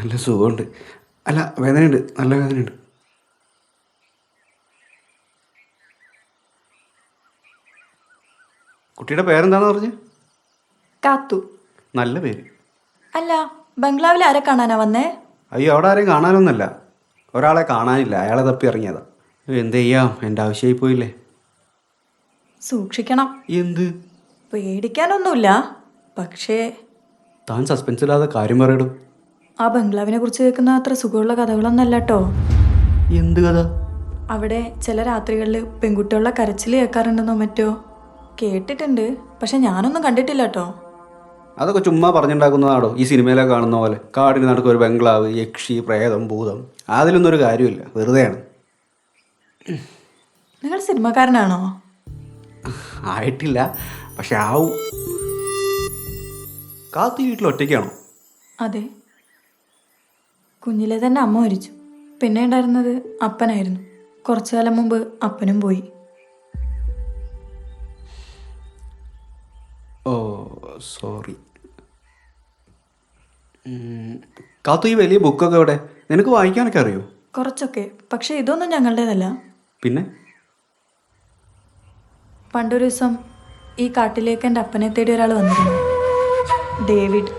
നല്ല സുഖമുണ്ട്. അല്ല, വേദനയുണ്ട്, നല്ല വേദനയുണ്ട്. കുട്ടിയുടെ പേരെന്താണെന്ന് പറഞ്ഞ്? കാത്തു. നല്ല പേര്. അല്ല, ബംഗ്ലാവിൽ ആരെ കാണാനാ വന്നേ? അയ്യോ, അവിടെ ആരെയും കാണാനൊന്നുമല്ല. ഒരാളെ കാണാനില്ല, അയാളെ തപ്പി ഇറങ്ങിയതാ. എന്ത് ചെയ്യാം, എൻ്റെ ആവശ്യമായി പോയില്ലേ. സൂക്ഷിക്കണം. എന്ത്? പേടിക്കാനൊന്നുമില്ല, പക്ഷേ താൻ സസ്പെൻസില്ലാതെ കാര്യം പറയടും. ആ ബംഗ്ലാവിനെ കുറിച്ച് കേൾക്കുന്ന അത്ര സുഖമുള്ള കഥകളൊന്നല്ല കേട്ടോ. എന്ത് കഥ? അവിടെ ചില രാത്രികളിൽ പെൺകുട്ടികളുടെ കരച്ചിൽ കേൾക്കാറുണ്ടെന്നോ മറ്റോ കേട്ടിട്ടുണ്ട്. പക്ഷെ ഞാനൊന്നും കണ്ടിട്ടില്ല കേട്ടോ. അതൊക്കെ ചുമ്മാ പറഞ്ഞുണ്ടാക്കുന്നതാണോ? ഈ സിനിമയിലൊക്കെ കാണുന്ന പോലെ കാടിന് നടക്കും ഒരു ബംഗ്ലാവ്, യക്ഷി, പ്രേതം, ഭൂതം. അതിലൊന്നും ഒരു കാര്യമില്ല, വെറുതെയാണ്. നിങ്ങൾ സിനിമക്കാരനാണോ? ആയിട്ടില്ല, പക്ഷെ ആവും. കാത്തു വീട്ടിൽ ഒറ്റയ്ക്കാണോ? അതെ, കുഞ്ഞിലെ തന്നെ അമ്മ മരിച്ചു. പിന്നെ ഉണ്ടായിരുന്നത് അപ്പനായിരുന്നു. കുറച്ചു കാലം മുമ്പ് അപ്പനും പോയി. ഓ, സോറി. കാത്തു, ഈ വലിയ ബുക്കൊക്കെ എവിടെ? നിനക്ക് വായിക്കാനൊക്കെ അറിയോ? കുറച്ചൊക്കെ, പക്ഷെ ഇതൊന്നും ഞങ്ങളുടേതല്ല. പിന്നെ? പണ്ടൊരു ദിവസം ഈ കാട്ടിലേക്ക് എൻ്റെ അപ്പനെ തേടി ഒരാൾ വന്നിരുന്നു, ഡേവിഡ്.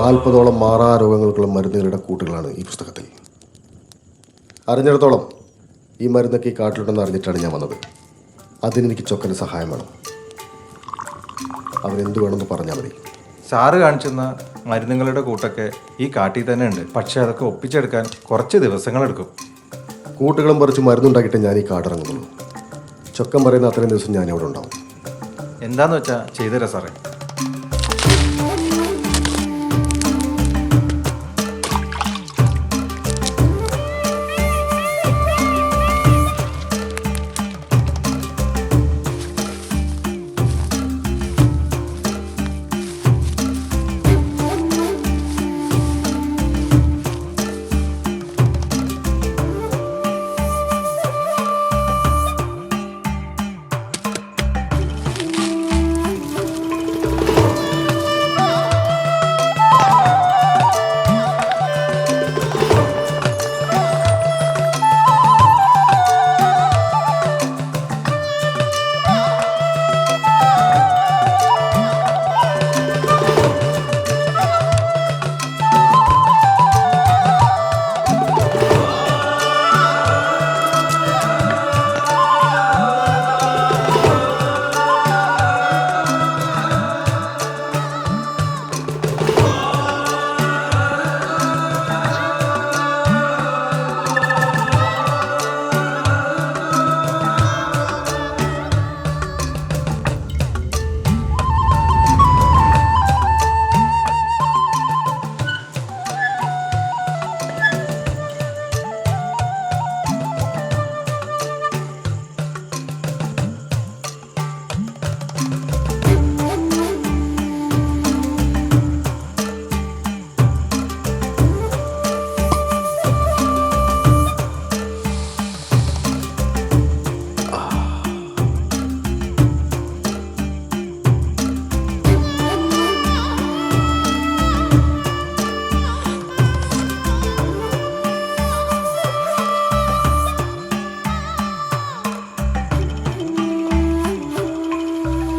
നാൽപ്പതോളം മാറാരോഗങ്ങൾക്കുള്ള മരുന്നുകളുടെ കൂട്ടുകളാണ് ഈ പുസ്തകത്തിൽ. അറിഞ്ഞിടത്തോളം ഈ മരുന്നൊക്കെ ഈ കാട്ടിലുണ്ടെന്ന് അറിഞ്ഞിട്ടാണ് ഞാൻ വന്നത്. അതിനെനിക്ക് ചൊക്കൻ്റെ സഹായം വേണം. അവനെന്ത് വേണമെന്ന് പറഞ്ഞാൽ മതി. സാറ് കാണിച്ചെന്ന മരുന്നുകളുടെ കൂട്ടൊക്കെ ഈ കാട്ടിൽ തന്നെ ഉണ്ട്. പക്ഷെ അതൊക്കെ ഒപ്പിച്ചെടുക്കാൻ കുറച്ച് ദിവസങ്ങളെടുക്കും. കൂട്ടുകളും പറിച്ച് മരുന്നുണ്ടാക്കിയിട്ട് ഞാൻ ഈ കാടിറങ്ങുന്നുള്ളൂ. ചൊക്കൻ പറയുന്ന അത്രയും ദിവസം ഞാൻ അവിടെ ഉണ്ടാവും. എന്താന്ന് വെച്ചാൽ ചെയ്തുതരാം സാറേ.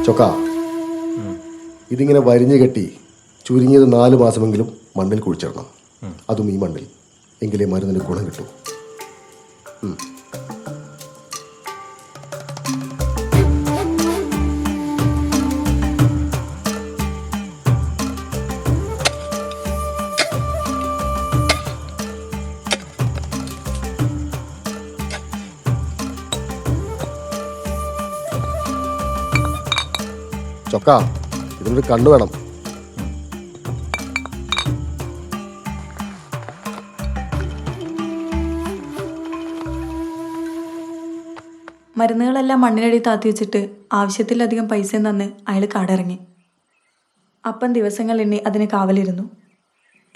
ചൊക്ക, ഇതിങ്ങനെ വരിഞ്ഞു കെട്ടി ചുരുങ്ങിയത് 4 മാസമെങ്കിലും മണ്ണിൽ കുഴിച്ചിടണം. അതും ഈ മണ്ണിൽ. എങ്കിലേ മരുന്നിന് ഗുണം കിട്ടൂ. ചൊക്ക ഇതിനൊരു കണ്ണു വേണം. മരുന്നുകളെല്ലാം മണ്ണിനടി താത്തി വെച്ചിട്ട് ആവശ്യത്തിലധികം പൈസയും തന്ന് അയാൾ കാടിറങ്ങി. അപ്പം ദിവസങ്ങൾ എണ്ണി അതിന് കാവലിരുന്നു,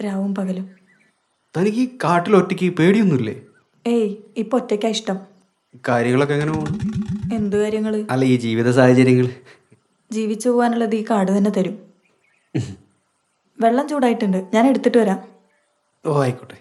രാവും പകലും. തനിക്ക് ഈ കാട്ടിൽ ഒറ്റയ്ക്ക് പേടിയൊന്നുമില്ലേ? ഏയ്, ഇപ്പൊ ഒറ്റയ്ക്കാ ഇഷ്ടം. കാര്യങ്ങളൊക്കെ എങ്ങനെ പോകും? എന്തു കാര്യങ്ങള്? അല്ല, ഈ ജീവിത സാഹചര്യങ്ങൾ. ജീവിച്ചു പോകാനുള്ളത് ഈ കാട് തന്നെ തരും. വെള്ളം ചൂടായിട്ടുണ്ട്, ഞാൻ എടുത്തിട്ട് വരാം. ഓ ആയിക്കോട്ടെ.